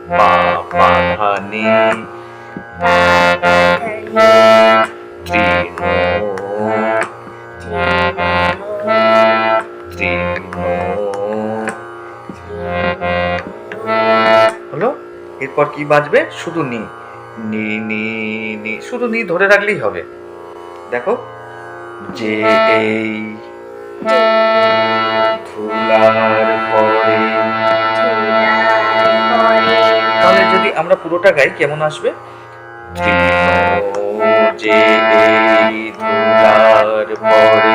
পা পা ধা নি তৃণ হলো। এরপর কি বাজবে? শুধু নি নি নি নি, শুধু নি ধরে রাখলেই হবে। দেখো, যে এই ধুলার পরে, তাহলে যদি আমরা পুরোটা গাই কেমন আসবে? যে এই ধুলার পরে,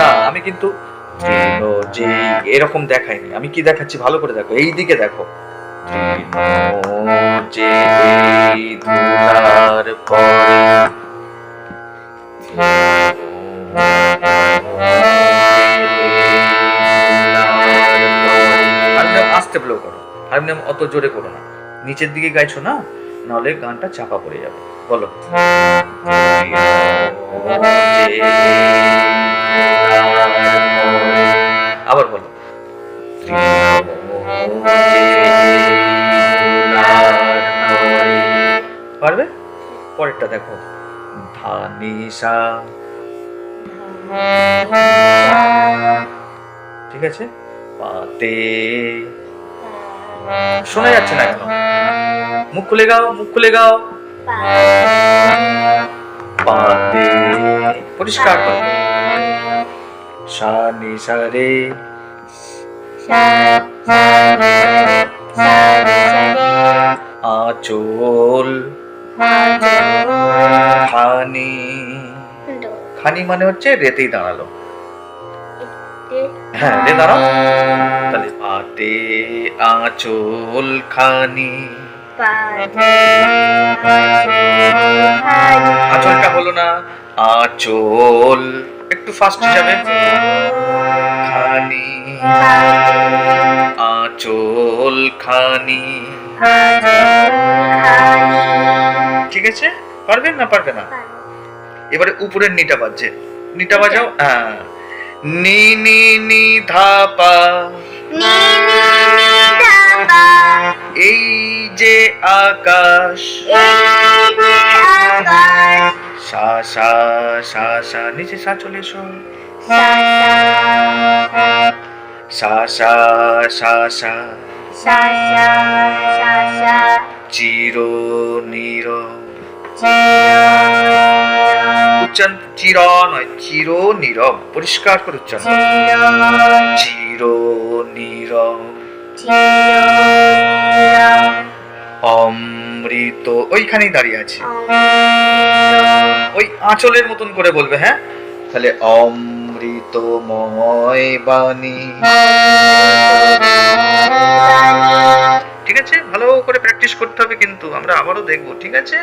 না আমি কিন্তু যে এরকম দেখাইনি, আমি কি দেখাচ্ছি ভালো করে দেখো, এই দিকে দেখো, যে এই ধুলার পরে, হারমোনিয়াম আস্তে ব্লো করো, হারমোনিয়াম অত জোরে করো না, নিচের দিকে গাইছো না, নাহলে গানটা চাপা পড়ে যাবে। বলো, আবার বলো, পারবে? পরেরটা দেখো, ধানিসা, ঠিক আছে, পাতে, শোনা যাচ্ছে না এখনো, মুখ খুলে গাও, মুখ খুলে গাও, পাতে, পরিষ্কার করো, সা নি সা রে, আঁচল, খানি, খানি মানে হচ্ছে রেতেই দাঁড়ালো, হ্যাঁ রে দাঁড়াও, তাহলে পাতে আঁচল খানি, আঁচলটা হলো না, আঁচল একটু ফাস্ট হিসাবে, খানি, আঁচল খানি, ঠিক আছে? পারবে না পারবে না? এবারে উপরের নিটা বাজছে, নিটা বাজাও, হ্যাঁ, নি নি নি ধা পা, এই যে আকাশ, সা সা সা সা, নিচে সা চলে এসো, সা সা সা সা, চির নির, উচ্চারণ চির নয়, চির নীরব, পরিষ্কার করে উচ্চারণ, চির নীরব, অমৃত, ওইখানেই দাঁড়িয়ে আছে, ওই আঁচলের মতন করে বলবে, হ্যাঁ, তাহলে অমৃতময় বাণী, ঠিক আছে? ভালো করে প্র্যাকটিস করতে হবে কিন্তু, আমরা আবারও দেখবো, ঠিক আছে?